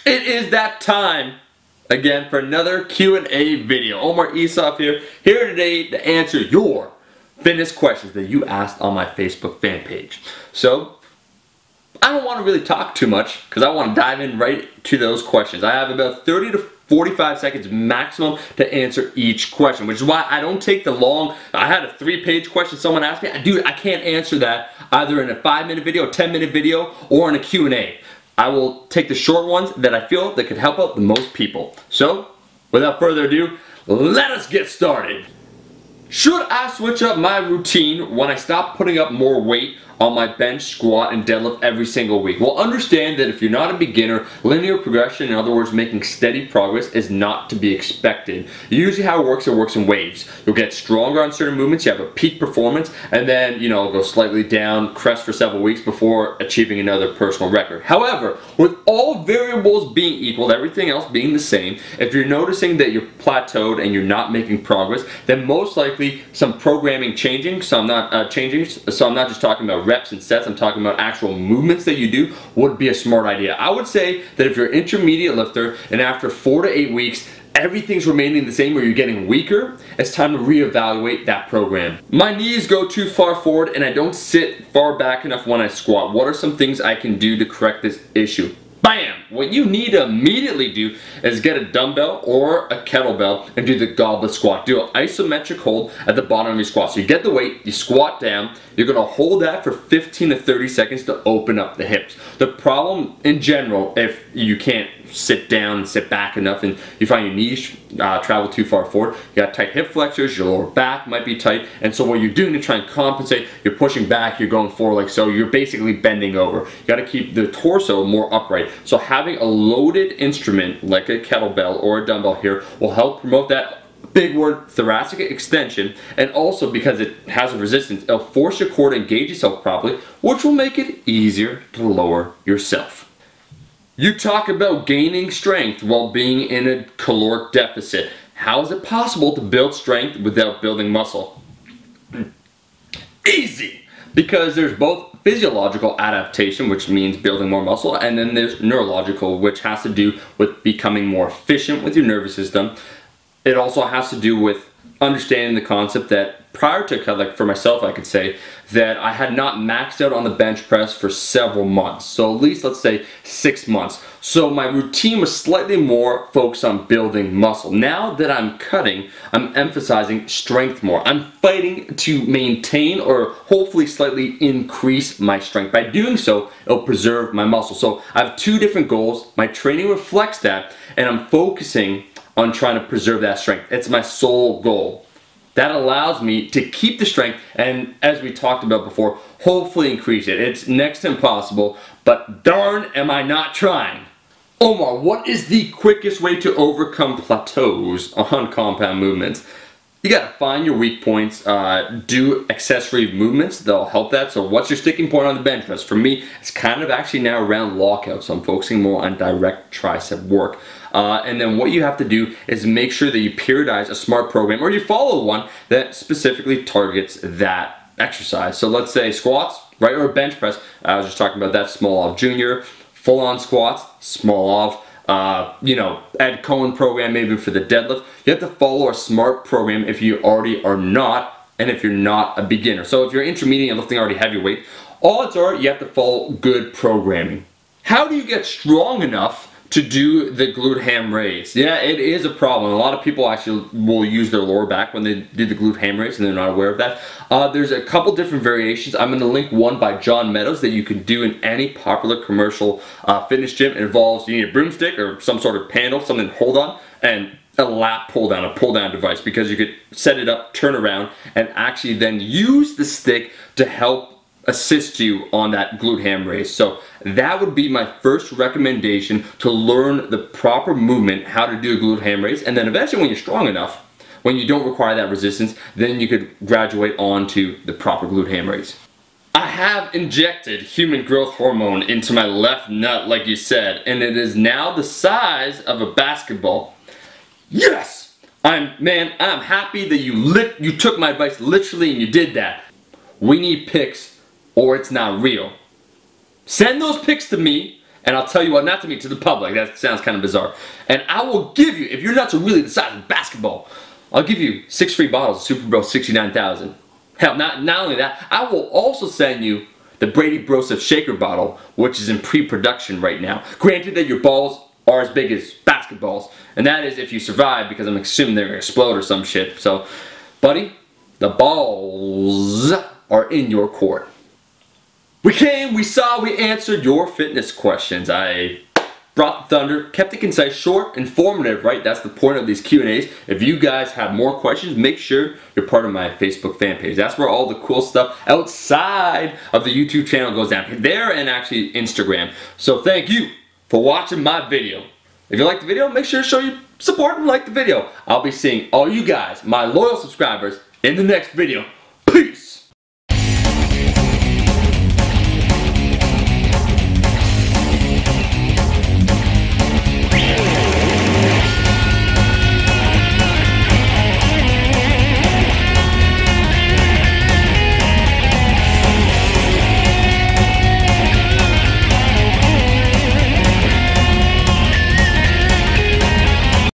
It is that time again for another Q&A video. Omar Isaf here today to answer your fitness questions that you asked on my Facebook fan page. So, I don't want to really talk too much because I want to dive in right to those questions. I have about 30 to 45 seconds maximum to answer each question, which is why I don't take the long. I had a 3-page question someone asked me. Dude, I can't answer that either in a 5-minute video, a 10-minute video, or in a Q&A. I will take the short ones that I feel that could help out the most people. So, without further ado, let us get started. Should I switch up my routine when I stop putting up more weight on my bench, squat, and deadlift every single week? Well, understand that if you're not a beginner, linear progression, in other words, making steady progress, is not to be expected. Usually how it works in waves. You'll get stronger on certain movements, you have a peak performance, and then, go slightly down, crest for several weeks before achieving another personal record. However, with all variables being equal, everything else being the same, if you're noticing that you're plateaued and you're not making progress, then most likely some programming changing, so I'm not just talking about reps and sets, I'm talking about actual movements that you do, would be a smart idea. I would say that if you're an intermediate lifter and after 4 to 8 weeks everything's remaining the same or you're getting weaker, it's time to reevaluate that program. My knees go too far forward and I don't sit far back enough when I squat. What are some things I can do to correct this issue? Bam! What you need to immediately do is get a dumbbell or a kettlebell and do the goblet squat. Do an isometric hold at the bottom of your squat. So you get the weight, you squat down, you're going to hold that for 15 to 30 seconds to open up the hips. The problem in general, if you can't sit down and sit back enough and you find your knees travel too far forward, you got tight hip flexors, your lower back might be tight, and so what you're doing to try and compensate, you're pushing back, you're going forward like so, you're basically bending over. You got to keep the torso more upright. So having a loaded instrument like a kettlebell or a dumbbell here will help promote that big word thoracic extension, and also because it has a resistance, it'll force your core to engage itself properly, which will make it easier to lower yourself. You talk about gaining strength while being in a caloric deficit. How is it possible to build strength without building muscle? Easy! Because there's both physiological adaptation, which means building more muscle, and then there's neurological, which has to do with becoming more efficient with your nervous system. It also has to do with understanding the concept that prior to, like for myself, I could say that I had not maxed out on the bench press for several months. So at least, let's say, 6 months. So my routine was slightly more focused on building muscle. Now that I'm cutting, I'm emphasizing strength more. I'm fighting to maintain or hopefully slightly increase my strength. By doing so, it'll preserve my muscle. So I have 2 different goals. My training reflects that, and I'm focusing on trying to preserve that strength. It's my sole goal. That allows me to keep the strength and, as we talked about before, hopefully increase it. It's next to impossible, but darn am I not trying. Omar, what is the quickest way to overcome plateaus on compound movements? You gotta find your weak points, do accessory movements that'll help that. So what's your sticking point on the bench press? For me, it's kind of actually now around lockout, so I'm focusing more on direct tricep work. And then what you have to do is make sure that you periodize a smart program, or you follow one that specifically targets that exercise. So let's say squats, right, or bench press. I was just talking about that, small off junior, full on squats, small off. Ed Cohen program maybe for the deadlift. You have to follow a smart program if you already are not, and if you're not a beginner. So if you're intermediate and lifting already heavy weight, all odds are you have to follow good programming. How do you get strong enough to do the glute ham raise? Yeah, it is a problem. A lot of people actually will use their lower back when they do the glute ham raise and they're not aware of that. There's a couple different variations. I'm going to link one by John Meadows that you can do in any popular commercial fitness gym. It involves, you need a broomstick or some sort of handle, something to hold on, and a lat pull down, a pull down device, because you could set it up, turn around, and actually then use the stick to help assist you on that glute ham raise. So that would be my first recommendation, to learn the proper movement, how to do a glute ham raise, and then eventually when you're strong enough, when you don't require that resistance, then you could graduate on to the proper glute ham raise. I have injected human growth hormone into my left nut, like you said, and it is now the size of a basketball. Yes! I'm happy that you took my advice literally and you did that. We need pics or it's not real. Send those pics to me And I'll tell you what, not to me, to the public. That sounds kind of bizarre. And I will give you, if your nuts are really the size of a basketball, I'll give you 6 free bottles of Super Bro 69,000. Hell, not only that, I will also send you the Brady Broseph Shaker bottle, which is in pre-production right now. Granted that your balls are as big as basketballs, and that is if you survive, because I'm assuming they're gonna explode or some shit. So, buddy, the balls are in your court. We came, we saw, we answered your fitness questions. I brought the thunder, kept it concise, short, informative, right? That's the point of these Q&As. If you guys have more questions, make sure you're part of my Facebook fan page. That's where all the cool stuff outside of the YouTube channel goes down. There and actually Instagram. So thank you for watching my video. If you like the video, make sure to show your support and like the video. I'll be seeing all you guys, my loyal subscribers, in the next video.